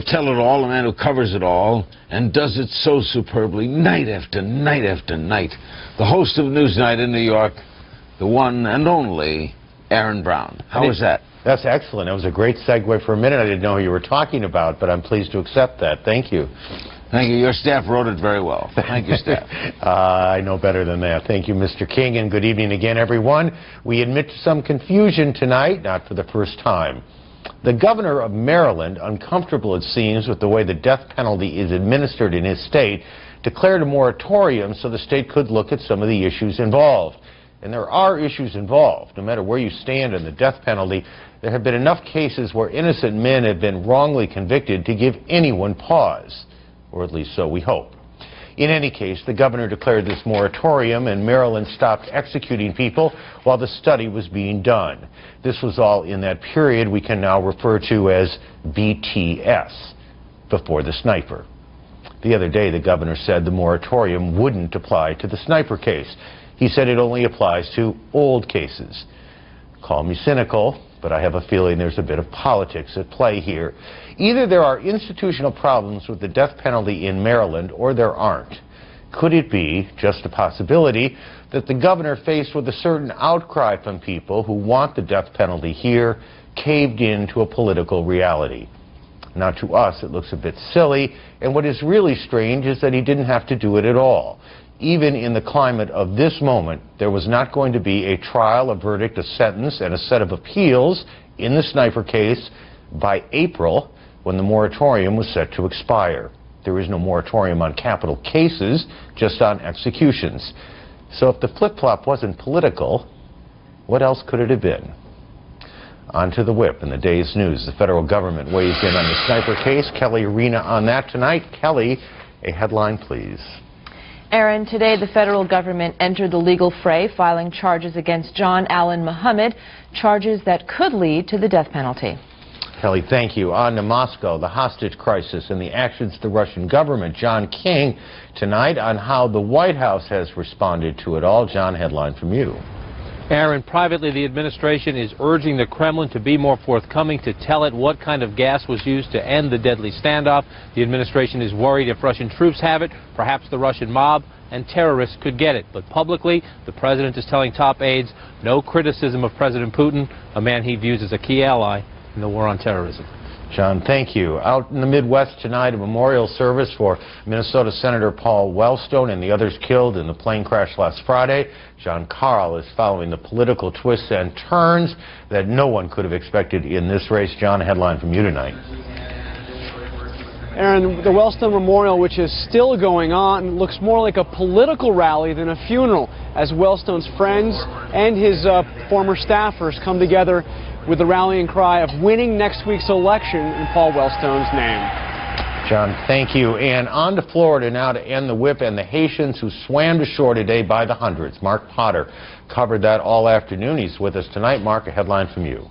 of Tell-It-All, a man who covers it all and does it so superbly, night after night after night. The host of Newsnight in New York, the one and only Aaron Brown. How was that? That's excellent. It was a great segue. For a minute I didn't know who you were talking about, but I'm pleased to accept that. Thank you. Thank you. Your staff wrote it very well. Thank you, staff. I know better than that. Thank you, Mr. King, and good evening again, everyone. We admit to some confusion tonight, not for the first time. The governor of Maryland, uncomfortable it seems with the way the death penalty is administered in his state, declared a moratorium so the state could look at some of the issues involved. And there are issues involved. No matter where you stand on the death penalty, there have been enough cases where innocent men have been wrongly convicted to give anyone pause, or at least so we hope. In any case, the governor declared this moratorium and Maryland stopped executing people while the study was being done. This was all in that period we can now refer to as BTS, before the sniper. The other day, the governor said the moratorium wouldn't apply to the sniper case. He said it only applies to old cases. Call me cynical, but I have a feeling there's a bit of politics at play here. Either there are institutional problems with the death penalty in Maryland, or there aren't. Could it be, just a possibility, that the governor, faced with a certain outcry from people who want the death penalty here, caved into a political reality? Now, to us, it looks a bit silly, and what is really strange is that he didn't have to do it at all. Even in the climate of this moment, there was not going to be a trial, a verdict, a sentence, and a set of appeals in the sniper case by April, when the moratorium was set to expire. There is no moratorium on capital cases, just on executions. So if the flip-flop wasn't political, what else could it have been? On to the whip in the day's news. The federal government weighs in on the sniper case. Kelly Arena on that tonight. Kelly, a headline, please. Aaron, today the federal government entered the legal fray, filing charges against John Allen Muhammad, charges that could lead to the death penalty. Kelly, thank you. On to Moscow, the hostage crisis and the actions of the Russian government. John King tonight on how the White House has responded to it all. John, headline from you. Aaron, privately, the administration is urging the Kremlin to be more forthcoming, to tell it what kind of gas was used to end the deadly standoff. The administration is worried if Russian troops have it, perhaps the Russian mob and terrorists could get it. But publicly, the president is telling top aides no criticism of President Putin, a man he views as a key ally in the war on terrorism. John, thank you. Out in the Midwest tonight, a memorial service for Minnesota Senator Paul Wellstone and the others killed in the plane crash last Friday. John Carl is following the political twists and turns that no one could have expected in this race. John, a headline from you tonight. Aaron, the Wellstone Memorial, which is still going on, looks more like a political rally than a funeral, as Wellstone's friends and his former staffers come together with the rallying cry of winning next week's election in Paul Wellstone's name. John, thank you. And on to Florida now to end the whip and the Haitians who swam to shore today by the hundreds. Mark Potter covered that all afternoon. He's with us tonight. Mark, a headline from you.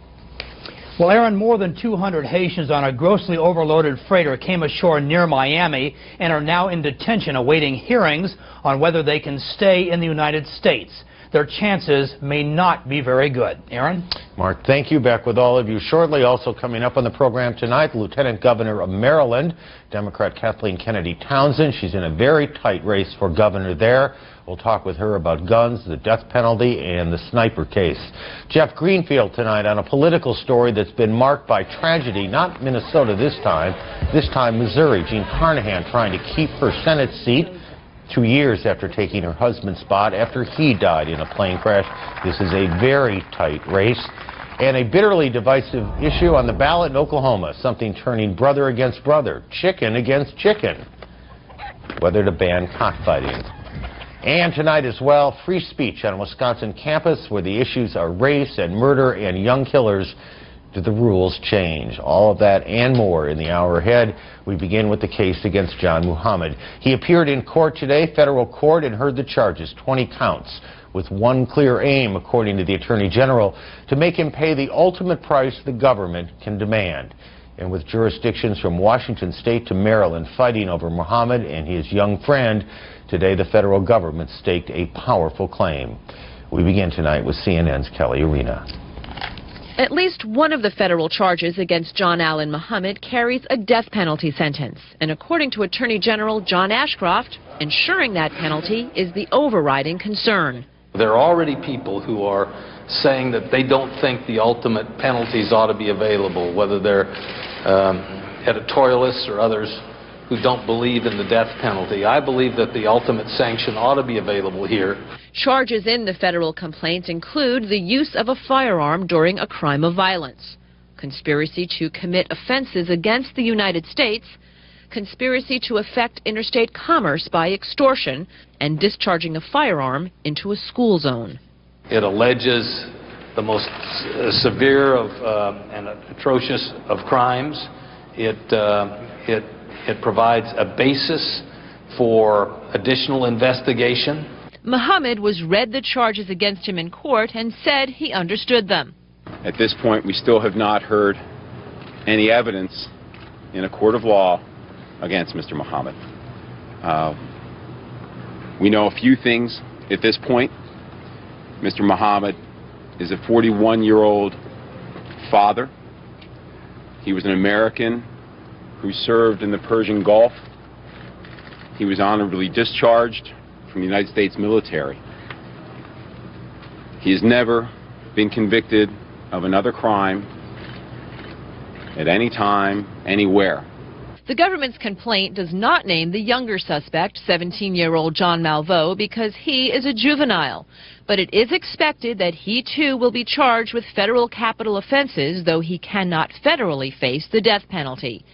Well, Aaron, more than 200 Haitians on a grossly overloaded freighter came ashore near Miami and are now in detention awaiting hearings on whether they can stay in the United States. Their chances may not be very good. Aaron? Mark, thank you. Back with all of you shortly. Also coming up on the program tonight, the Lieutenant Governor of Maryland, Democrat Kathleen Kennedy Townsend. She's in a very tight race for governor there. We'll talk with her about guns, the death penalty, and the sniper case. Jeff Greenfield tonight on a political story that's been marked by tragedy, not Minnesota this time Missouri. Jean Carnahan trying to keep her Senate seat 2 years after taking her husband's spot after he died in a plane crash. This is a very tight race. And a bitterly divisive issue on the ballot in Oklahoma, something turning brother against brother, chicken against chicken, whether to ban cockfighting. And tonight as well, free speech on a Wisconsin campus where the issues are race and murder and young killers. Do the rules change? All of that and more in the hour ahead. We begin with the case against John Muhammad. He appeared in court today, federal court, and heard the charges, 20 counts, with one clear aim, according to the Attorney General, to make him pay the ultimate price the government can demand. And with jurisdictions from Washington State to Maryland fighting over Muhammad and his young friend, today the federal government staked a powerful claim. We begin tonight with CNN's Kelly Arena. At least one of the federal charges against John Allen Muhammad carries a death penalty sentence. And according to Attorney General John Ashcroft, ensuring that penalty is the overriding concern. There are already people who are saying that they don't think the ultimate penalties ought to be available, whether they're editorialists or others who don't believe in the death penalty. I believe that the ultimate sanction ought to be available here. Charges in the federal complaint include the use of a firearm during a crime of violence, conspiracy to commit offenses against the United States, conspiracy to affect interstate commerce by extortion, and discharging a firearm into a school zone. It alleges the most severe and atrocious of crimes. It provides a basis for additional investigation. Muhammad was read the charges against him in court and said he understood them. At this point, we still have not heard any evidence in a court of law against Mr. Muhammad. We know a few things at this point. Mr. Muhammad is a 41-year-old father. He was an American who served in the Persian Gulf. He was honorably discharged from the United States military. He has never been convicted of another crime at any time, anywhere. The government's complaint does not name the younger suspect, 17-year-old John Malveaux, because he is a juvenile. But it is expected that he, too, will be charged with federal capital offenses, though he cannot federally face the death penalty.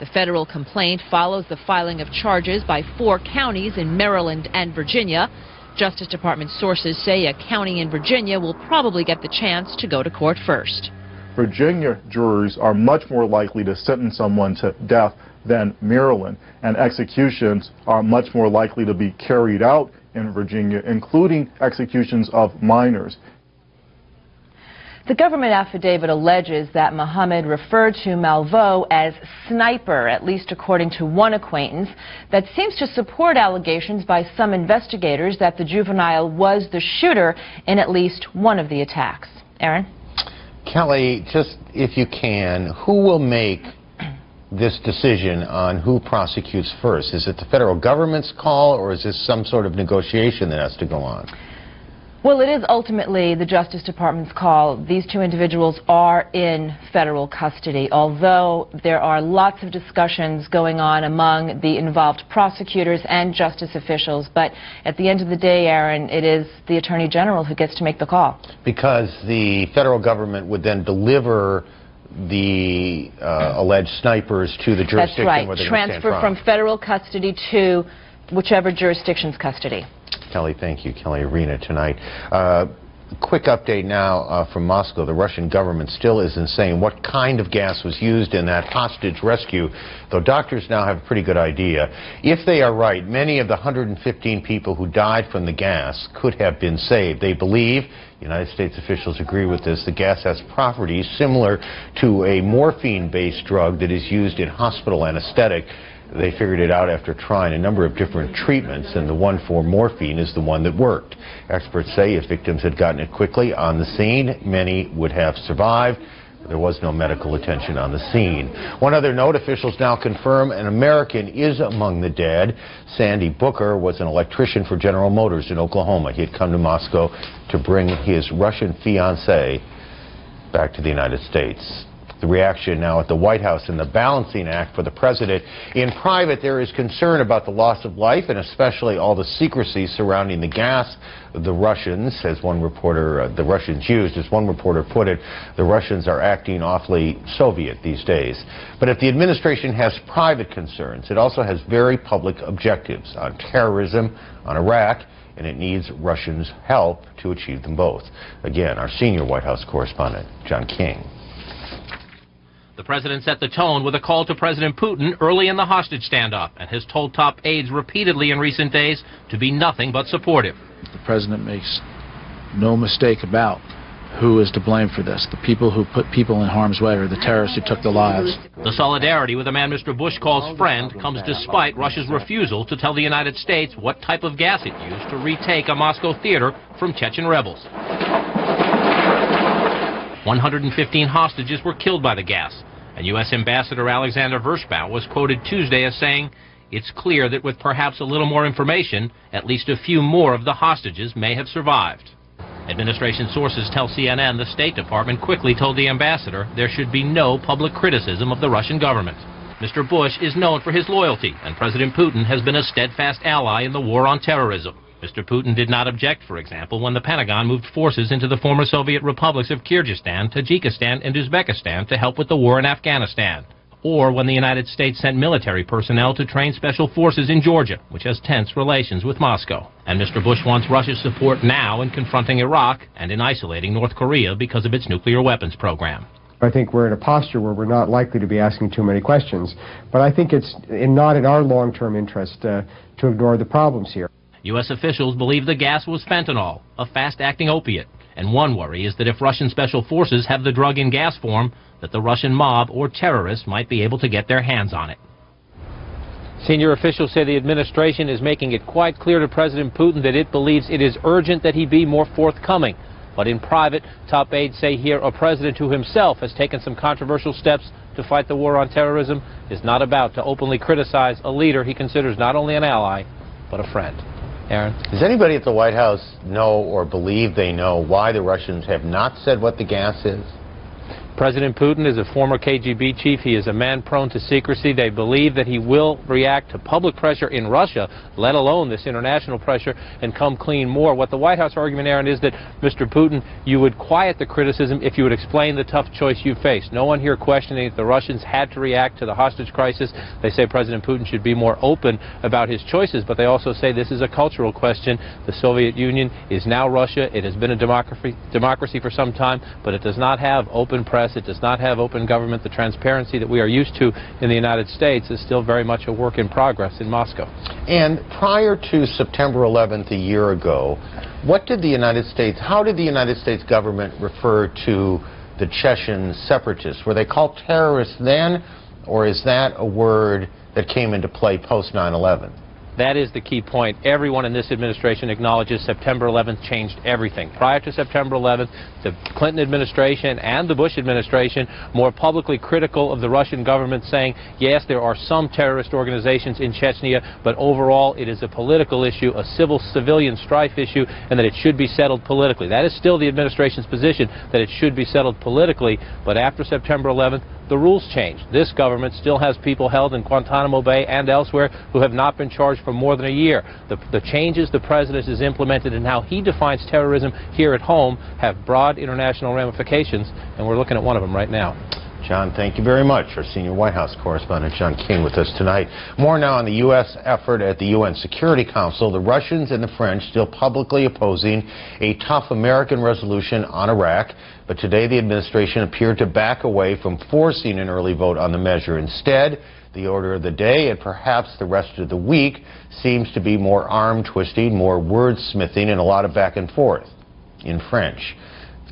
The federal complaint follows the filing of charges by 4 counties in Maryland and Virginia. Justice Department sources say a county in Virginia will probably get the chance to go to court first. Virginia jurors are much more likely to sentence someone to death than Maryland, and executions are much more likely to be carried out in Virginia, including executions of minors. The government affidavit alleges that Muhammad referred to Malveaux as sniper, at least according to one acquaintance. That seems to support allegations by some investigators that the juvenile was the shooter in at least one of the attacks. Aaron? Kelly, just if you can, who will make this decision on who prosecutes first? Is it the federal government's call, or is this some sort of negotiation that has to go on? Well, it is ultimately the Justice Department's call. These 2 individuals are in federal custody, although there are lots of discussions going on among the involved prosecutors and justice officials. But at the end of the day, Aaron, it is the Attorney General who gets to make the call. Because the federal government would then deliver the alleged snipers to the jurisdiction. That's right. Where they're Transfer from federal custody to whichever jurisdiction's custody. Kelly, thank you. Kelly Arena tonight. Quick update now from Moscow. The Russian government still isn't saying what kind of gas was used in that hostage rescue, though doctors now have a pretty good idea. If they are right, many of the 115 people who died from the gas could have been saved. They believe, United States officials agree with this, the gas has properties similar to a morphine-based drug that is used in hospital anesthetic. They figured it out after trying a number of different treatments, and the one for morphine is the one that worked. Experts say if victims had gotten it quickly on the scene, many would have survived. There was no medical attention on the scene. One other note, officials now confirm an American is among the dead. Sandy Booker was an electrician for General Motors in Oklahoma. He had come to Moscow to bring his Russian fiancée back to the United States. The reaction now at the White House and the balancing act for the president. In private, there is concern about the loss of life and especially all the secrecy surrounding the gas. The Russians, as one reporter, the Russians used, as one reporter put it, the Russians are acting awfully Soviet these days. But if the administration has private concerns, it also has very public objectives on terrorism, on Iraq, and it needs Russians' help to achieve them both. Again, our senior White House correspondent, John King. The president set the tone with a call to President Putin early in the hostage standoff and has told top aides repeatedly in recent days to be nothing but supportive. The president makes no mistake about who is to blame for this. The people who put people in harm's way are the terrorists who took the lives. The solidarity with a man Mr. Bush calls friend comes despite Russia's refusal to tell the United States what type of gas it used to retake a Moscow theater from Chechen rebels. 115 hostages were killed by the gas, and U.S. Ambassador Alexander Vershbow was quoted Tuesday as saying, "It's clear that with perhaps a little more information, at least a few more of the hostages may have survived." Administration sources tell CNN the State Department quickly told the ambassador there should be no public criticism of the Russian government. Mr. Bush is known for his loyalty, and President Putin has been a steadfast ally in the war on terrorism. Mr. Putin did not object, for example, when the Pentagon moved forces into the former Soviet republics of Kyrgyzstan, Tajikistan, and Uzbekistan to help with the war in Afghanistan, or when the United States sent military personnel to train special forces in Georgia, which has tense relations with Moscow. And Mr. Bush wants Russia's support now in confronting Iraq and in isolating North Korea because of its nuclear weapons program. I think we're in a posture where we're not likely to be asking too many questions, but I think it's not in our long-term interest to ignore the problems here. U.S. officials believe the gas was fentanyl, a fast-acting opiate, and one worry is that if Russian special forces have the drug in gas form, that the Russian mob or terrorists might be able to get their hands on it. Senior officials say the administration is making it quite clear to President Putin that it believes it is urgent that he be more forthcoming. But in private, top aides say here a president who himself has taken some controversial steps to fight the war on terrorism is not about to openly criticize a leader he considers not only an ally, but a friend. Aaron? Does anybody at the White House know or believe they know why the Russians have not said what the gas is? President Putin is a former KGB chief. He is a man prone to secrecy. They believe that he will react to public pressure in Russia, let alone this international pressure, and come clean more. What the White House argument, Aaron, is that, Mr. Putin, you would quiet the criticism if you would explain the tough choice you face. No one here questioning that the Russians had to react to the hostage crisis. They say President Putin should be more open about his choices, but they also say this is a cultural question. The Soviet Union is now Russia. It has been a democracy for some time, but it does not have open press. It does not have open government. The transparency that we are used to in the United States is still very much a work in progress in Moscow. And prior to September 11th a year ago, how did the United States government refer to the Chechen separatists? Were they called terrorists then, or is that a word that came into play post 9/11? That is the key point. Everyone in this administration acknowledges September 11th changed everything. Prior to September 11th, the Clinton administration and the Bush administration more publicly critical of the Russian government, saying, yes, there are some terrorist organizations in Chechnya, but overall it is a political issue, a civil-civilian strife issue, and that it should be settled politically. That is still the administration's position, that it should be settled politically, but after September 11th, the rules changed. This government still has people held in Guantanamo Bay and elsewhere who have not been charged for more than a year. The changes the president has implemented in how he defines terrorism here at home have broad international ramifications, and we're looking at one of them right now. John, thank you very much. Our senior White House correspondent John King with us tonight. More now on the U.S. effort at the UN Security Council. The Russians and the French still publicly opposing a tough American resolution on Iraq. But today the administration appeared to back away from forcing an early vote on the measure. Instead, the order of the day and perhaps the rest of the week seems to be more arm-twisting, more wordsmithing, and a lot of back and forth in French.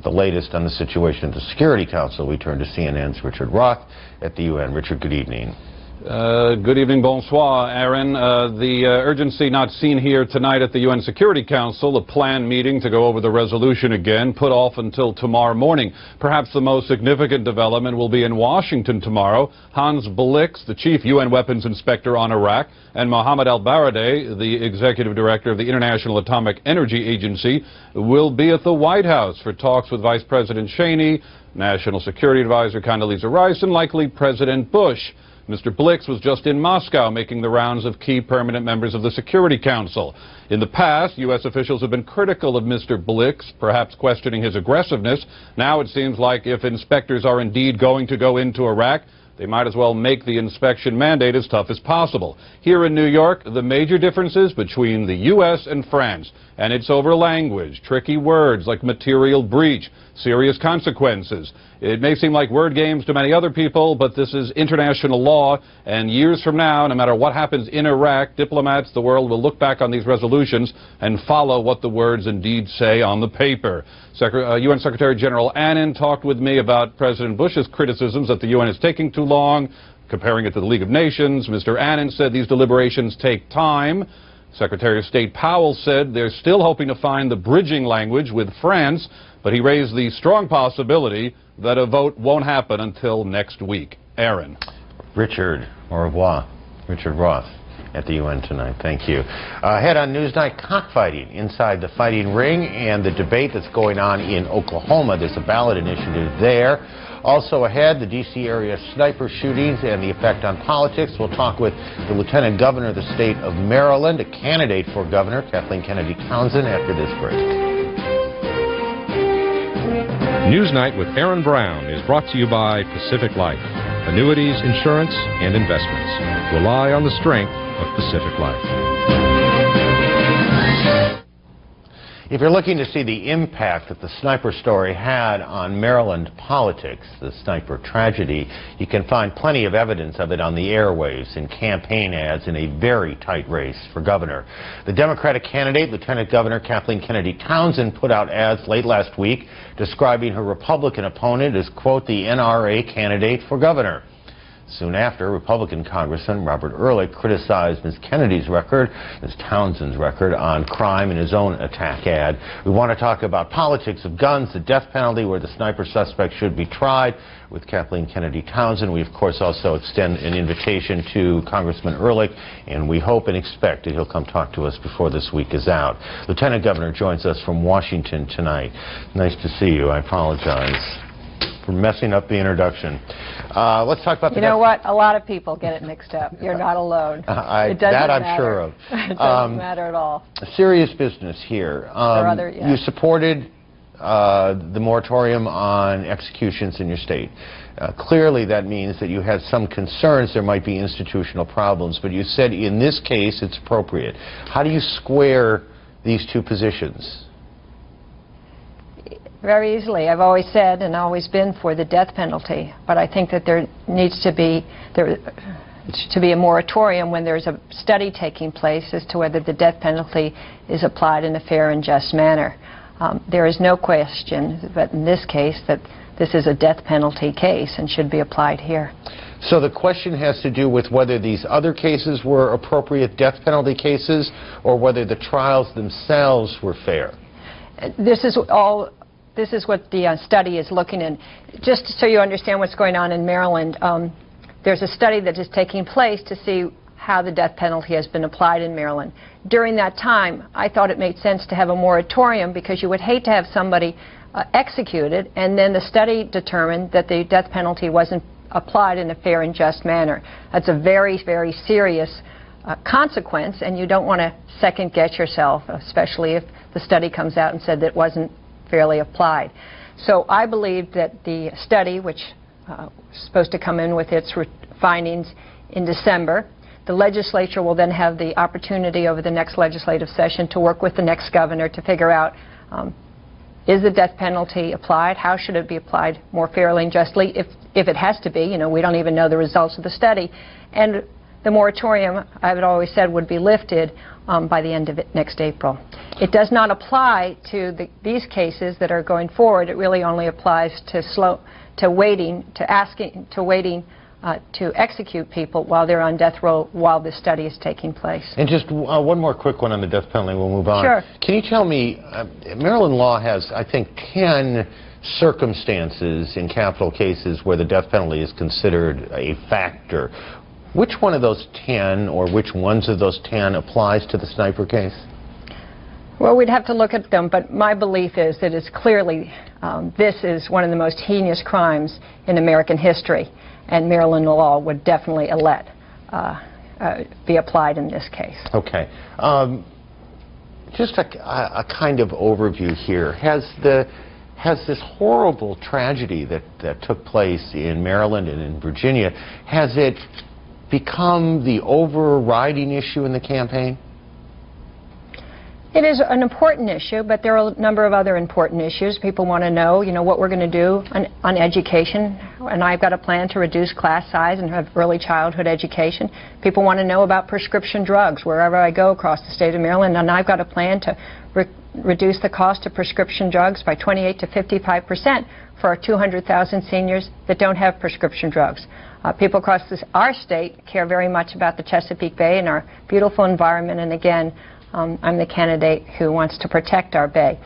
The latest on the situation at the Security Council, we turn to CNN's Richard Roth at the UN. Richard, good evening. Good evening, bonsoir, Aaron. The urgency not seen here tonight at the UN Security Council, a planned meeting to go over the resolution again, put off until tomorrow morning. Perhaps the most significant development will be in Washington tomorrow. Hans Blix, the chief UN weapons inspector on Iraq, and Mohammed al-Baradei, the executive director of the International Atomic Energy Agency, will be at the White House for talks with Vice President Cheney, National Security Advisor Condoleezza Rice, and likely President Bush. Mr. Blix was just in Moscow making the rounds of key permanent members of the Security Council. In the past, U.S. officials have been critical of Mr. Blix, perhaps questioning his aggressiveness. Now it seems like if inspectors are indeed going to go into Iraq, they might as well make the inspection mandate as tough as possible. Here in New York, the major differences between the U.S. and France, and it's over language, tricky words like material breach, serious consequences. It may seem like word games to many other people, but this is international law, and years from now, no matter what happens in Iraq, diplomats, the world will look back on these resolutions and follow what the words indeed say on the paper. UN Secretary General Annan talked with me about President Bush's criticisms that the UN is taking too long, comparing it to the League of Nations. Mr. Annan said these deliberations take time. Secretary of State Powell said they're still hoping to find the bridging language with France, but he raised the strong possibility that a vote won't happen until next week. Aaron. Richard, au revoir. Richard Roth at the UN tonight. Thank you. Ahead on Newsnight, cockfighting inside the fighting ring and the debate that's going on in Oklahoma. There's a ballot initiative there. Also ahead, the D.C. area sniper shootings and the effect on politics. We'll talk with the Lieutenant Governor of the state of Maryland, a candidate for governor, Kathleen Kennedy Townsend, after this break. Newsnight with Aaron Brown is brought to you by Pacific Life. Annuities, insurance, and investments. Rely on the strength of Pacific Life. If you're looking to see the impact that the sniper story had on Maryland politics, the sniper tragedy, you can find plenty of evidence of it on the airwaves in campaign ads in a very tight race for governor. The Democratic candidate, Lieutenant Governor Kathleen Kennedy Townsend, put out ads late last week describing her Republican opponent as, quote, the NRA candidate for governor. Soon after, Republican Congressman Robert Ehrlich criticized Ms. Kennedy's record, Ms. Townsend's record, on crime in his own attack ad. We want to talk about politics of guns, the death penalty, where the sniper suspect should be tried, with Kathleen Kennedy Townsend. We, of course, also extend an invitation to Congressman Ehrlich, and we hope and expect that he'll come talk to us before this week is out. Lieutenant Governor joins us from Washington tonight. Nice to see you. I apologize for messing up the introduction. Let's talk about the... You know what? A lot of people get it mixed up. You're not alone. It doesn't that I'm matter. sure of. It doesn't matter at all. Serious business here. You supported the moratorium on executions in your state. Clearly that means that you had some concerns there might be institutional problems, but you said in this case it's appropriate. How do you square these two positions? Very easily. I've always said and always been for the death penalty, but I think that there needs to be a moratorium when there's a study taking place as to whether the death penalty is applied in a fair and just manner. There is no question, but in this case, that this is a death penalty case and should be applied here. So the question has to do with whether these other cases were appropriate death penalty cases or whether the trials themselves were fair. This is what the study is looking at. Just so you understand what's going on in Maryland, there's a study that is taking place to see how the death penalty has been applied in Maryland. During that time, I thought it made sense to have a moratorium because you would hate to have somebody executed and then the study determined that the death penalty wasn't applied in a fair and just manner. That's a very, very serious consequence, and you don't want to second guess yourself, especially if the study comes out and said that it wasn't fairly applied. So I believe that the study, which is supposed to come in with its findings in December, the legislature will then have the opportunity over the next legislative session to work with the next governor to figure out is the death penalty applied? How should it be applied more fairly and justly? If it has to be, you know, we don't even know the results of the study. And the moratorium, I've always said, would be lifted by the end of next April. It does not apply to these cases that are going forward. It really only applies to waiting to execute people while they're on death row while this study is taking place. And just one more quick one on the death penalty, we'll move on. Sure. Can you tell me, Maryland law has, I think, 10 circumstances in capital cases where the death penalty is considered a factor. Which one of those 10, or which ones of those 10 applies to the sniper case? Well, we'd have to look at them, but my belief is that it's clearly, this is one of the most heinous crimes in American history, and Maryland law would definitely be applied in this case. Okay. Just a kind of overview here. Has this horrible tragedy that took place in Maryland and in Virginia, has it become the overriding issue in the campaign? It is an important issue, but there are a number of other important issues. People want to know, what we're going to do on education, and I've got a plan to reduce class size and have early childhood education. People want to know about prescription drugs wherever I go across the state of Maryland, and I've got a plan to reduce the cost of prescription drugs by 28 to 55% for our 200,000 seniors that don't have prescription drugs. People across our state care very much about the Chesapeake Bay and our beautiful environment, and again, I'm the candidate who wants to protect our bay.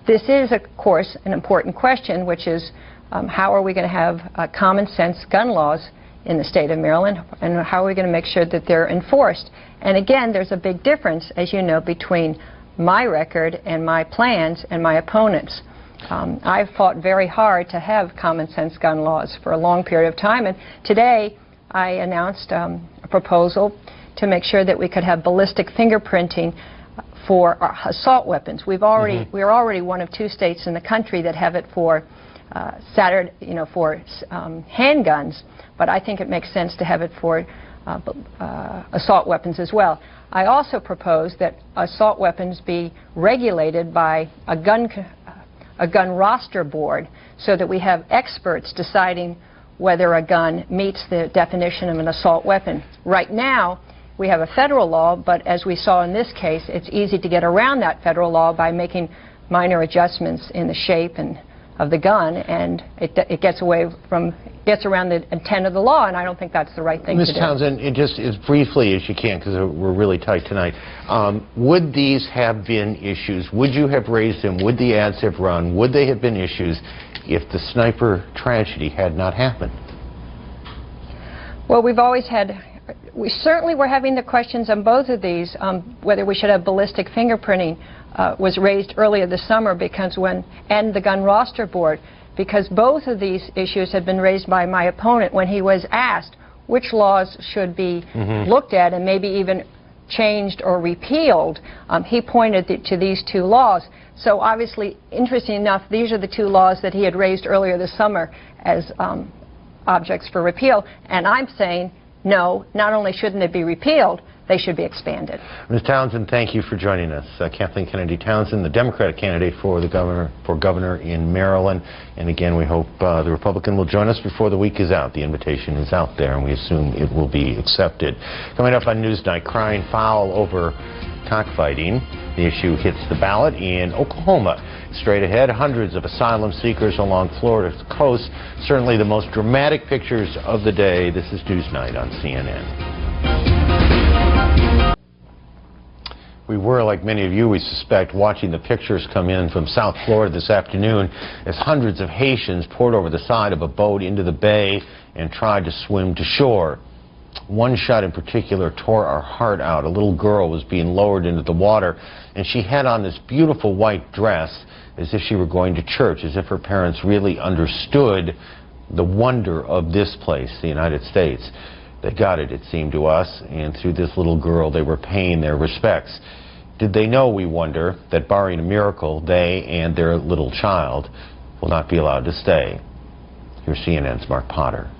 This is, of course, an important question, which is how are we going to have common sense gun laws in the state of Maryland, and how are we going to make sure that they're enforced? And again, there's a big difference, as you know, between my record and my plans and my opponents. I've fought very hard to have common sense gun laws for a long period of time, and today I announced a proposal to make sure that we could have ballistic fingerprinting for assault weapons. We are already one of 2 states in the country that have it for handguns, but I think it makes sense to have it for assault weapons as well. I also propose that assault weapons be regulated by a gun roster board so that we have experts deciding whether a gun meets the definition of an assault weapon. Right now, we have a federal law, but as we saw in this case, it's easy to get around that federal law by making minor adjustments in the shape of the gun, and it gets around the intent of the law, and I don't think that's the right thing to do. Ms. Townsend, just as briefly as you can, because we're really tight tonight, would these have been issues? Would you have raised them? Would the ads have run? Would they have been issues if the sniper tragedy had not happened? Well, we certainly were having the questions on both of these. Whether we should have ballistic fingerprinting was raised earlier this summer and the gun roster board, because both of these issues had been raised by my opponent when he was asked which laws should be looked at and maybe even changed or repealed. He pointed to these 2 laws. So obviously, interesting enough, these are the 2 laws that he had raised earlier this summer as objects for repeal, and I'm saying no, not only shouldn't they be repealed, they should be expanded. Ms. Townsend, thank you for joining us. Kathleen Kennedy Townsend, the Democratic candidate for governor in Maryland. And again, we hope the Republican will join us before the week is out. The invitation is out there, and we assume it will be accepted. Coming up on Newsnight, crying foul over cockfighting. The issue hits the ballot in Oklahoma. Straight ahead, hundreds of asylum seekers along Florida's coast. Certainly the most dramatic pictures of the day. This is Newsnight on CNN. We were, like many of you, we suspect, watching the pictures come in from South Florida this afternoon as hundreds of Haitians poured over the side of a boat into the bay and tried to swim to shore. One shot in particular tore our heart out. A little girl was being lowered into the water, and she had on this beautiful white dress as if she were going to church, as if her parents really understood the wonder of this place, the United States. They got it, it seemed to us, and through this little girl they were paying their respects. Did they know, we wonder, that barring a miracle, they and their little child will not be allowed to stay? Here's CNN's Mark Potter.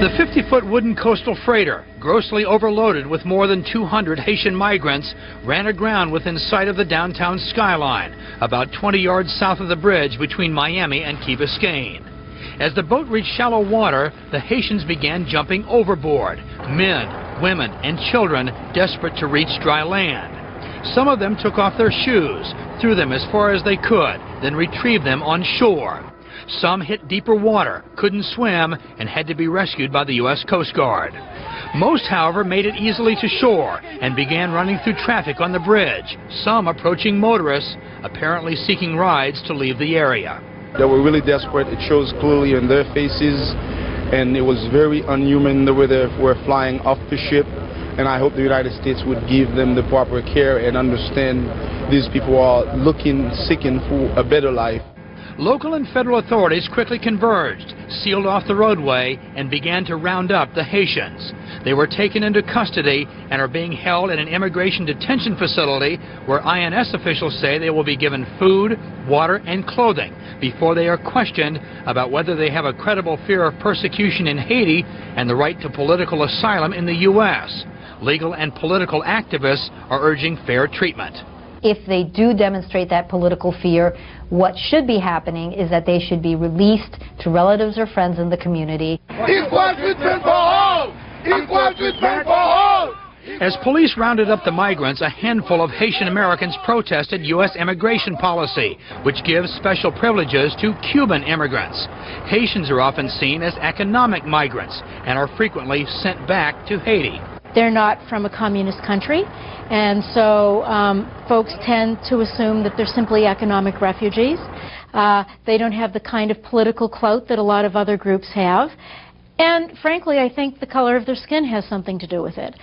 The 50-foot wooden coastal freighter, grossly overloaded with more than 200 Haitian migrants, ran aground within sight of the downtown skyline, about 20 yards south of the bridge between Miami and Key Biscayne. As the boat reached shallow water, the Haitians began jumping overboard, men, women, and children desperate to reach dry land. Some of them took off their shoes, threw them as far as they could, then retrieved them on shore. Some hit deeper water, couldn't swim, and had to be rescued by the U.S. Coast Guard. Most, however, made it easily to shore and began running through traffic on the bridge, some approaching motorists, apparently seeking rides to leave the area. They were really desperate. It shows clearly in their faces, and it was very unhuman the way they were flying off the ship. And I hope the United States would give them the proper care and understand these people are looking, seeking for a better life. Local and federal authorities quickly converged, sealed off the roadway, and began to round up the Haitians. They were taken into custody and are being held in an immigration detention facility where INS officials say they will be given food, water, and clothing before they are questioned about whether they have a credible fear of persecution in Haiti and the right to political asylum in the U.S. Legal and political activists are urging fair treatment. If they do demonstrate that political fear, what should be happening is that they should be released to relatives or friends in the community. Equal treatment for all! Equal treatment for all! As police rounded up the migrants, a handful of Haitian Americans protested U.S. immigration policy, which gives special privileges to Cuban immigrants. Haitians are often seen as economic migrants and are frequently sent back to Haiti. They're not from a communist country, and so folks tend to assume that they're simply economic refugees. They don't have the kind of political clout that a lot of other groups have. And frankly, I think the color of their skin has something to do with it.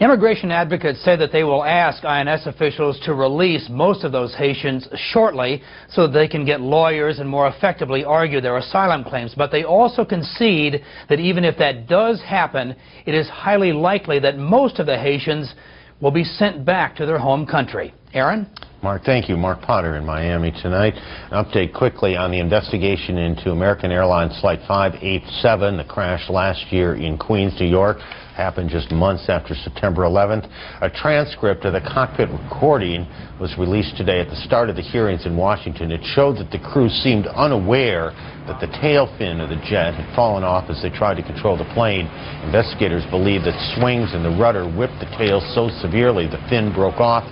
Immigration advocates say that they will ask INS officials to release most of those Haitians shortly so that they can get lawyers and more effectively argue their asylum claims. But they also concede that even if that does happen, it is highly likely that most of the Haitians will be sent back to their home country. Aaron? Mark, thank you. Mark Potter in Miami tonight. An update quickly on the investigation into American Airlines Flight 587, the crash last year in Queens, New York. Happened just months after September 11th. A transcript of the cockpit recording was released today at the start of the hearings in Washington. It showed that the crew seemed unaware that the tail fin of the jet had fallen off as they tried to control the plane. Investigators believe that swings in the rudder whipped the tail so severely the fin broke off.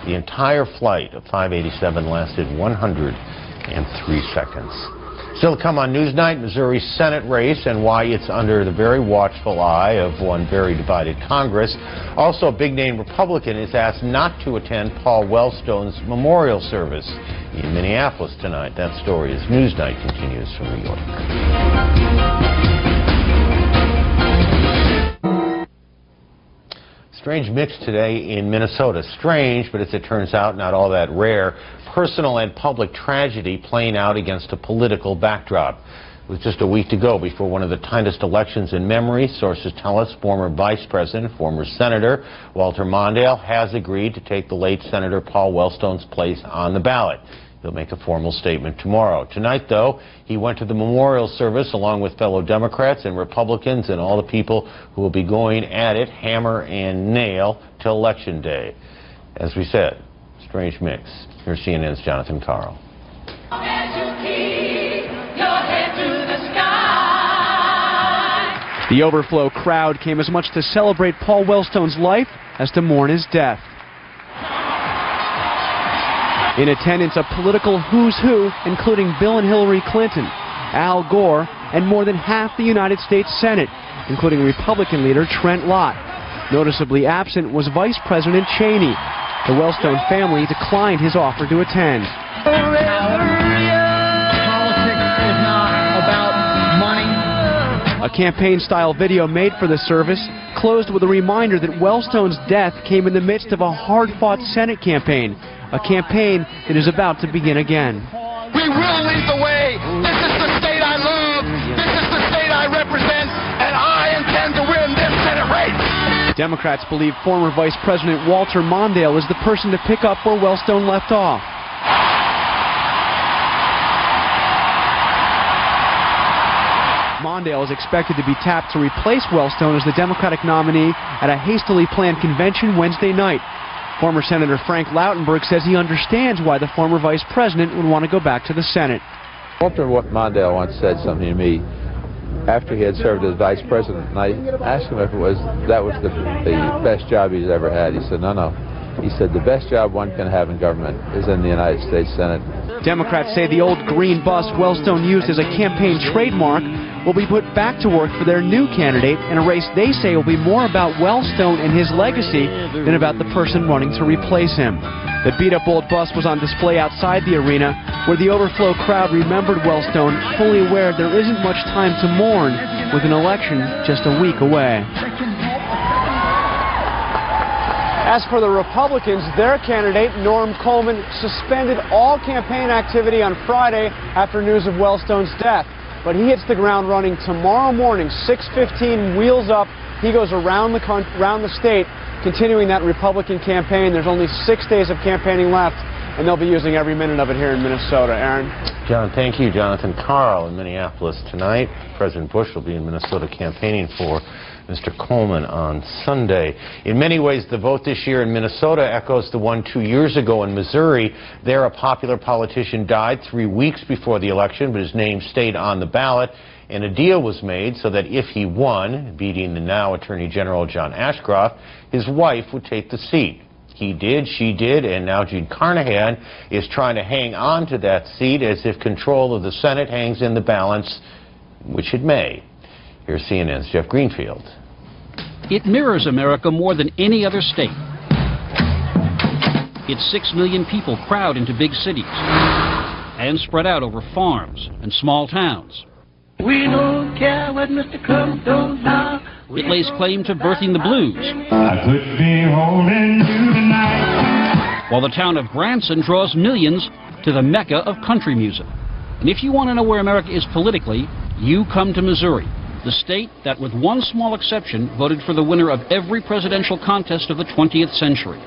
The entire flight of 587 lasted 103 seconds. Still to come on Newsnight, Missouri's Senate race and why it's under the very watchful eye of one very divided Congress. Also, a big-name Republican is asked not to attend Paul Wellstone's memorial service in Minneapolis tonight. That story as Newsnight continues from New York. Strange mix today in Minnesota. Strange, but as it turns out, not all that rare. Personal and public tragedy playing out against a political backdrop. With just a week to go before one of the tightest elections in memory, sources tell us former Vice President, former Senator Walter Mondale has agreed to take the late Senator Paul Wellstone's place on the ballot. He'll make a formal statement tomorrow. Tonight, though, he went to the memorial service along with fellow Democrats and Republicans and all the people who will be going at it hammer and nail till Election Day. As we said, strange mix. Here's CNN's Jonathan Carl. The overflow crowd came as much to celebrate Paul Wellstone's life as to mourn his death. In attendance, a political who's who, including Bill and Hillary Clinton, Al Gore, and more than half the United States Senate, including Republican leader Trent Lott. Noticeably absent was Vice President Cheney. The Wellstone family declined his offer to attend. Politics is not about money. A campaign-style video made for the service closed with a reminder that Wellstone's death came in the midst of a hard-fought Senate campaign, a campaign that is about to begin again. We will lead the way. This is the state I love. This is the state I represent, and I intend to win this Senate race. Democrats believe former Vice President Walter Mondale is the person to pick up where Wellstone left off. Mondale is expected to be tapped to replace Wellstone as the Democratic nominee at a hastily planned convention Wednesday night. Former Senator Frank Lautenberg says he understands why the former vice president would want to go back to the Senate. Walter Mondale once said something to me after he had served as vice president, and I asked him if that was the best job he's ever had. He said, no. He said, the best job one can have in government is in the United States Senate. Democrats say the old green bus Wellstone used as a campaign trademark will be put back to work for their new candidate in a race they say will be more about Wellstone and his legacy than about the person running to replace him. The beat-up old bus was on display outside the arena, where the overflow crowd remembered Wellstone, fully aware there isn't much time to mourn, with an election just a week away. As for the Republicans, their candidate, Norm Coleman, suspended all campaign activity on Friday after news of Wellstone's death. But he hits the ground running tomorrow morning, 6:15, wheels up. He goes around the state, continuing that Republican campaign. There's only 6 days of campaigning left, and they'll be using every minute of it here in Minnesota. Aaron? John, thank you. Jonathan Carl in Minneapolis tonight. President Bush will be in Minnesota campaigning for Mr. Coleman on Sunday. In many ways, the vote this year in Minnesota echoes the one 2 years ago in Missouri. There, a popular politician died 3 weeks before the election, but his name stayed on the ballot. and a deal was made so that if he won, beating the now Attorney General John Ashcroft, his wife would take the seat. He did, she did, and now Jean Carnahan is trying to hang on to that seat as if control of the Senate hangs in the balance, which it may. Here's CNN's Jeff Greenfield. It mirrors America more than any other state. Its 6 million people crowd into big cities and spread out over farms and small towns. We don't care what Mr. Crump don't know. It lays claim to birthing the blues. I could be holding you tonight. While the town of Branson draws millions to the mecca of country music. And if you want to know where America is politically, you come to Missouri, the state that, with one small exception, voted for the winner of every presidential contest of the 20th century.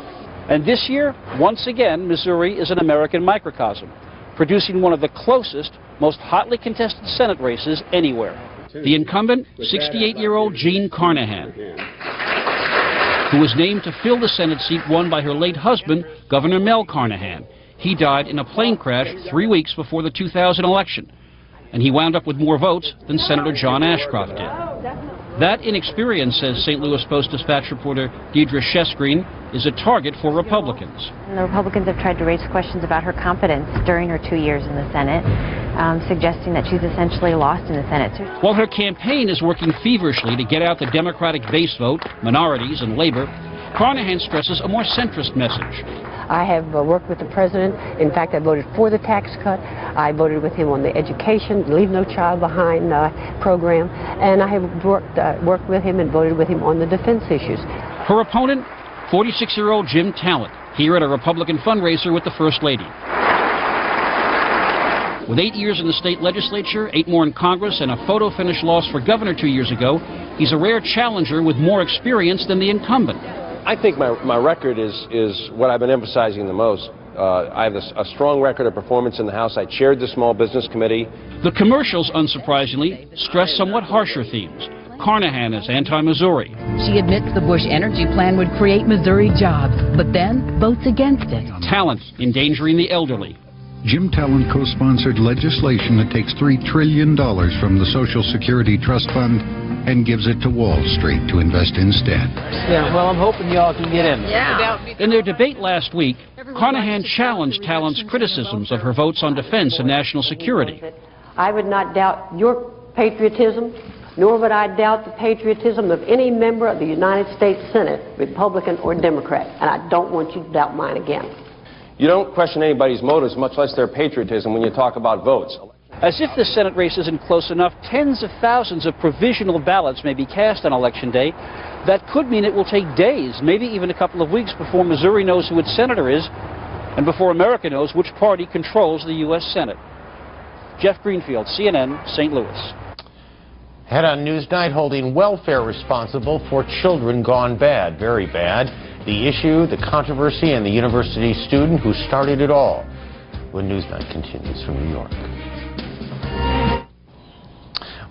And this year, once again, Missouri is an American microcosm, producing one of the closest, most hotly contested Senate races anywhere. The incumbent, 68-year-old Jean Carnahan, who was named to fill the Senate seat won by her late husband, Governor Mel Carnahan. He died in a plane crash 3 weeks before the 2000 election, and he wound up with more votes than Senator John Ashcroft did. That inexperience, says St. Louis Post-Dispatch reporter Deidre Shesgreen, is a target for Republicans. And the Republicans have tried to raise questions about her competence during her 2 years in the Senate, suggesting that she's essentially lost in the Senate. While her campaign is working feverishly to get out the Democratic base vote, minorities, and labor, Carnahan stresses a more centrist message. I have worked with the president. In fact, I voted for the tax cut. I voted with him on the education, Leave No Child Behind program. And I have worked with him and voted with him on the defense issues. Her opponent, 46-year-old Jim Talent, here at a Republican fundraiser with the First Lady. With 8 years in the state legislature, 8 more in Congress, and a photo finish loss for governor 2 years ago, he's a rare challenger with more experience than the incumbent. I think my record is what I've been emphasizing the most. I have a strong record of performance in the House. I chaired the Small Business Committee. The commercials, unsurprisingly, stress somewhat harsher themes. Carnahan is anti-Missouri. She admits the Bush energy plan would create Missouri jobs, but then votes against it. Talent, endangering the elderly. Jim Talent co-sponsored legislation that takes $3 trillion from the Social Security Trust Fund and gives it to Wall Street to invest instead. Yeah, well, I'm hoping y'all can get in. Yeah. In their debate last week, Carnahan challenged Talent's criticisms of her votes on defense and national security. I would not doubt your patriotism, nor would I doubt the patriotism of any member of the United States Senate, Republican or Democrat, and I don't want you to doubt mine again. You don't question anybody's motives, much less their patriotism, when you talk about votes. As if the Senate race isn't close enough, tens of thousands of provisional ballots may be cast on Election Day. That could mean it will take days, maybe even a couple of weeks, before Missouri knows who its senator is and before America knows which party controls the U.S. Senate. Jeff Greenfield, CNN, St. Louis. Head on Newsnight, holding welfare responsible for children gone bad, very bad. The issue, the controversy, and the university student who started it all. When Newsnight continues from New York.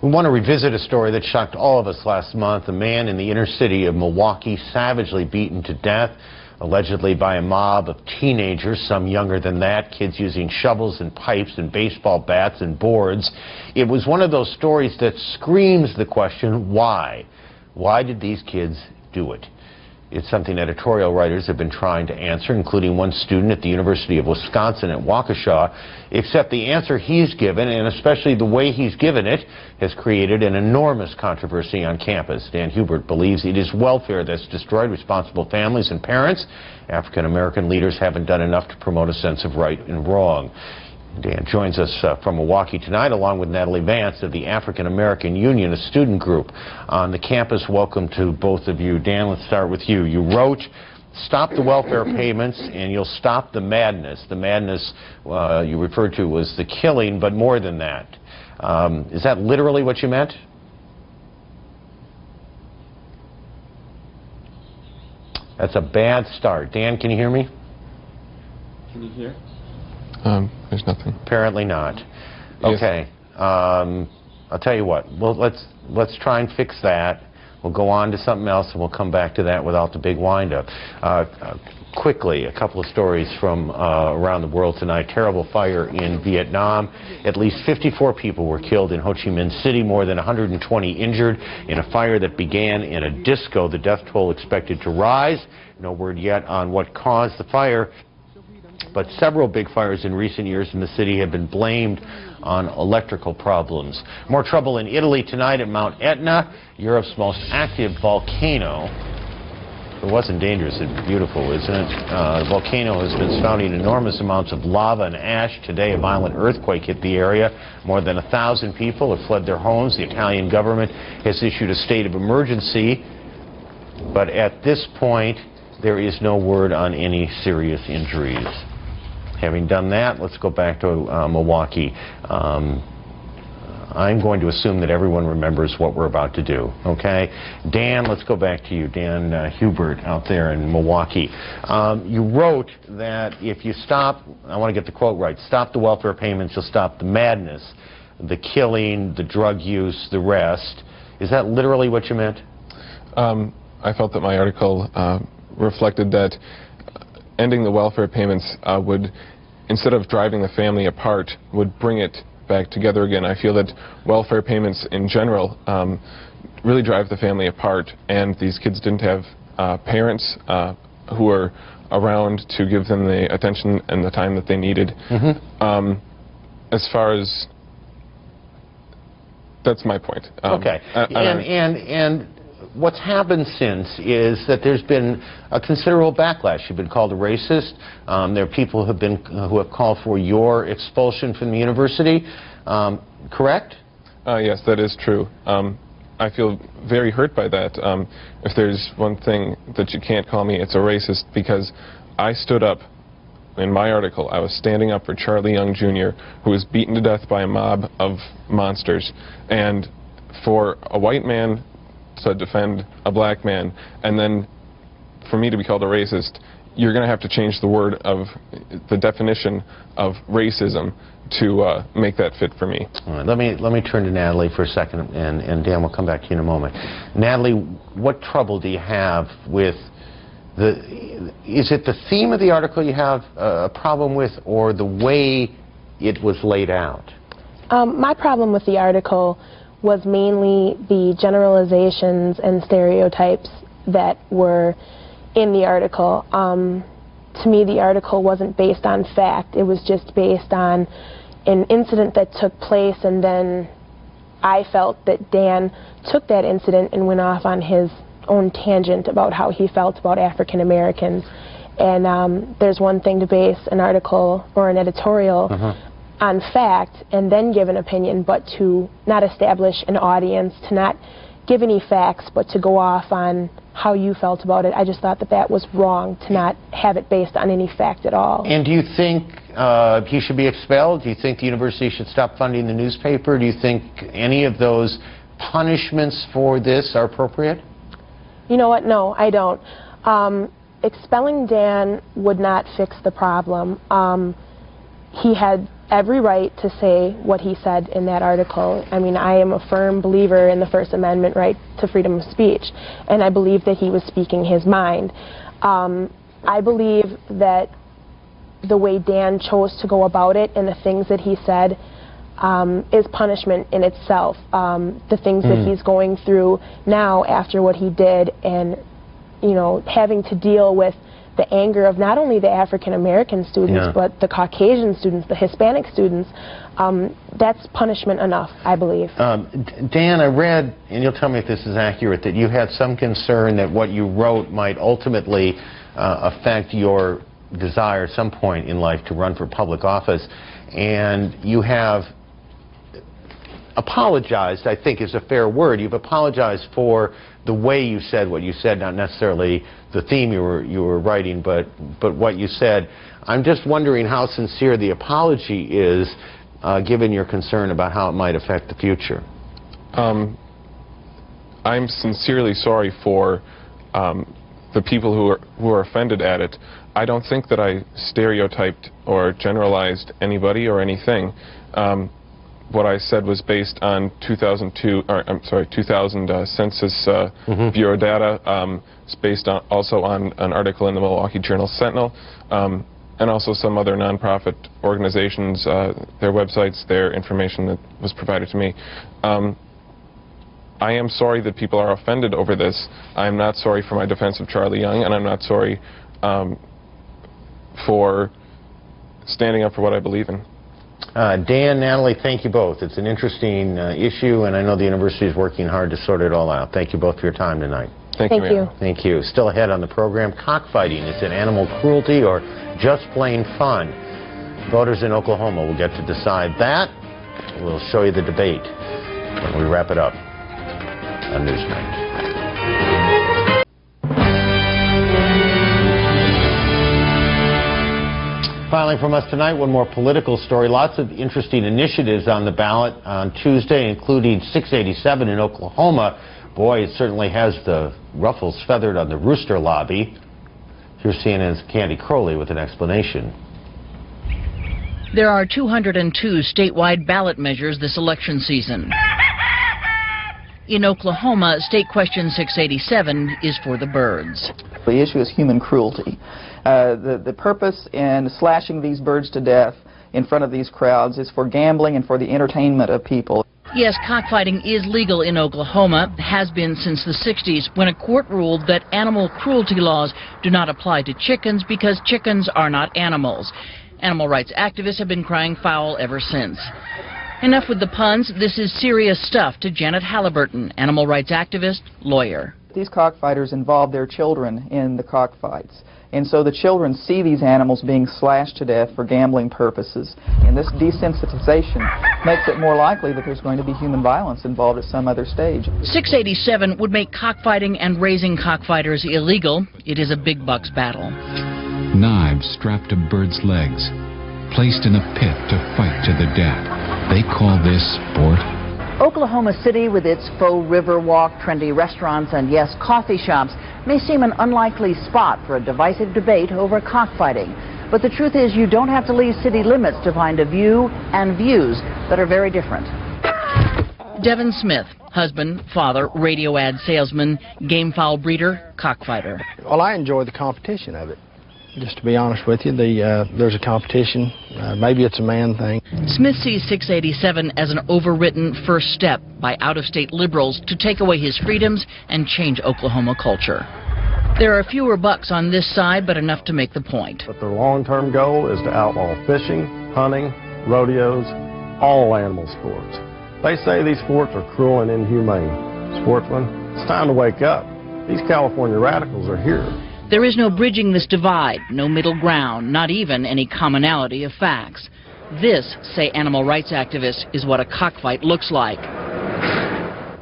We want to revisit a story that shocked all of us last month. A man in the inner city of Milwaukee savagely beaten to death, allegedly by a mob of teenagers, some younger than that, kids using shovels and pipes and baseball bats and boards. It was one of those stories that screams the question, why? Why did these kids do it? It's something editorial writers have been trying to answer, including one student at the University of Wisconsin at Waukesha, except the answer he's given, and especially the way he's given it, has created an enormous controversy on campus. Dan Hubert believes it is welfare that's destroyed responsible families and parents. African-American leaders haven't done enough to promote a sense of right and wrong. Dan joins us from Milwaukee tonight, along with Natalie Vance of the African American Union, a student group on the campus. Welcome to both of you. Dan, let's start with you. You wrote, "Stop the welfare payments and you'll stop the madness." The madness you referred to was the killing, but more than that. Is that literally what you meant? That's a bad start. Dan, can you hear me? Can you hear? There's nothing. Apparently not. Yes. Okay. I'll tell you what. Well, let's try and fix that. We'll go on to something else, and we'll come back to that without the big windup. Quickly, a couple of stories from around the world tonight. Terrible fire in Vietnam. At least 54 people were killed in Ho Chi Minh City, more than 120 injured in a fire that began in a disco. The death toll expected to rise. No word yet on what caused the fire, but several big fires in recent years in the city have been blamed on electrical problems. More trouble in Italy tonight at Mount Etna, Europe's most active volcano. It wasn't dangerous, it's beautiful, isn't it? The volcano has been spouting enormous amounts of lava and ash. Today, a violent earthquake hit the area. More than 1,000 people have fled their homes. The Italian government has issued a state of emergency, but at this point, there is no word on any serious injuries. Having done that, let's go back to Milwaukee. I'm going to assume that everyone remembers what we're about to do, okay? Dan, let's go back to you. Dan Hubert out there in Milwaukee. You wrote that if you stop, I want to get the quote right, stop the welfare payments, you'll stop the madness, the killing, the drug use, the rest. Is that literally what you meant? I felt that my article reflected that ending the welfare payments would, instead of driving the family apart, would bring it back together again. I feel that welfare payments in general really drive the family apart, and these kids didn't have parents who were around to give them the attention and the time that they needed. As far as, that's my point. Okay. And what's happened since is that there's been a considerable backlash. You've been called a racist. There are people who have called for your expulsion from the university. Correct? Yes, that is true. I feel very hurt by that. If there's one thing that you can't call me, it's a racist, because I stood up. In my article, I was standing up for Charlie Young Jr., who was beaten to death by a mob of monsters. And for a white man to defend a black man, and then for me to be called a racist, you're going to have to change the word of the definition of racism to make that fit for me. All right, let me turn to Natalie for a second, and Dan, we'll come back to you in a moment. Natalie, what trouble do you have with is it the theme of the article you have a problem with, or the way it was laid out? My problem with the article was mainly the generalizations and stereotypes that were in the article. To me, the article wasn't based on fact. It was just based on an incident that took place, and then I felt that Dan took that incident and went off on his own tangent about how he felt about African Americans. And there's one thing to base an article or an editorial on fact and then give an opinion, but to not establish an audience, to not give any facts, but to go off on how you felt about it. I just thought that that was wrong, to not have it based on any fact at all. And do you think he should be expelled? Do you think the university should stop funding the newspaper? Do you think any of those punishments for this are appropriate? You know what? No, I don't. Expelling Dan would not fix the problem. He had every right to say what he said in that article. I mean, I am a firm believer in the First Amendment right to freedom of speech, and I believe that he was speaking his mind. I believe that the way Dan chose to go about it and the things that he said is punishment in itself. The things that he's going through now after what he did, and, you know, having to deal with the anger of not only the African American students, but the Caucasian students, the Hispanic students, that's punishment enough, I believe. Dan, I read, and you'll tell me if this is accurate, that you had some concern that what you wrote might ultimately affect your desire at some point in life to run for public office, and you have apologized, I think is a fair word. You've apologized for the way you said what you said, not necessarily the theme you were writing, but what you said. I'm just wondering how sincere the apology is, given your concern about how it might affect the future. I'm sincerely sorry for the people who are offended at it. I don't think that I stereotyped or generalized anybody or anything. what I said was based on 2000 Census Bureau data. It's based on, also on an article in the Milwaukee Journal Sentinel, and also some other nonprofit organizations, their websites, their information that was provided to me. I am sorry that people are offended over this. I am not sorry for my defense of Charlie Young, and I'm not sorry for standing up for what I believe in. Dan, Natalie, thank you both. It's an interesting issue, and I know the university is working hard to sort it all out. Thank you both for your time tonight. Thank you. Thank you. Still ahead on the program, cockfighting. Is it animal cruelty or just plain fun? Voters in Oklahoma will get to decide that. We'll show you the debate when we wrap it up on Newsnight. Finally from us tonight, one more political story. Lots of interesting initiatives on the ballot on Tuesday, including 687 in Oklahoma. Boy, it certainly has the ruffles feathered on the rooster lobby. Here's CNN's Candy Crowley with an explanation. There are 202 statewide ballot measures this election season. In Oklahoma, State Question 687 is for the birds. The issue is human cruelty. The purpose in slashing these birds to death in front of these crowds is for gambling and for the entertainment of people. Yes, cockfighting is legal in Oklahoma, has been since the 60s, when a court ruled that animal cruelty laws do not apply to chickens because chickens are not animals. Animal rights activists have been crying foul ever since. Enough with the puns. This is serious stuff to Janet Halliburton, animal rights activist, lawyer. These cockfighters involve their children in the cockfights. And so the children see these animals being slashed to death for gambling purposes. And this desensitization makes it more likely that there's going to be human violence involved at some other stage. 687 would make cockfighting and raising cockfighters illegal. It is a big bucks battle. Knives strapped to birds' legs, placed in a pit to fight to the death. They call this sport. Oklahoma City, with its faux river walk, trendy restaurants, and yes, coffee shops, may seem an unlikely spot for a divisive debate over cockfighting. But the truth is, you don't have to leave city limits to find a view and views that are very different. Devin Smith, husband, father, radio ad salesman, game fowl breeder, cockfighter. Well, I enjoy the competition of it. Just to be honest with you, there's a competition. Maybe it's a man thing. Smith sees 687 as an overwritten first step by out-of-state liberals to take away his freedoms and change Oklahoma culture. There are fewer bucks on this side, but enough to make the point. But their long-term goal is to outlaw fishing, hunting, rodeos, all animal sports. They say these sports are cruel and inhumane. Sportsmen, it's time to wake up. These California radicals are here. There is no bridging this divide, no middle ground, not even any commonality of facts. This, say animal rights activists, is what a cockfight looks like.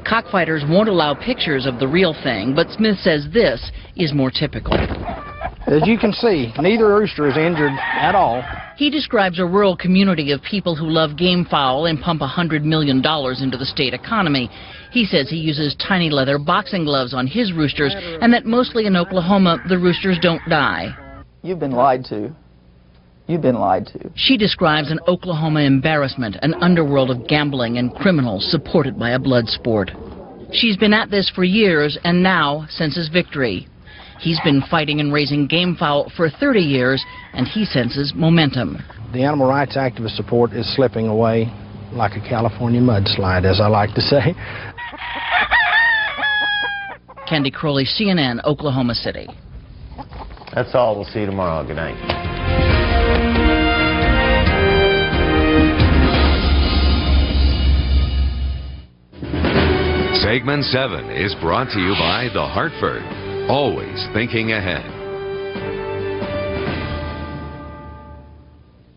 Cockfighters won't allow pictures of the real thing, but Smith says this is more typical. As you can see, neither rooster is injured at all. He describes a rural community of people who love game fowl and pump $100 million into the state economy. He says he uses tiny leather boxing gloves on his roosters and that mostly in Oklahoma the roosters don't die. You've been lied to. You've been lied to. She describes an Oklahoma embarrassment, an underworld of gambling and criminals supported by a blood sport. She's been at this for years and now senses victory. He's been fighting and raising game fowl for 30 years, and he senses momentum. The animal rights activist support is slipping away like a California mudslide, as I like to say. Candy Crowley, CNN, Oklahoma City. That's all. We'll see you tomorrow. Good night. Segment 7 is brought to you by The Hartford. Always thinking ahead.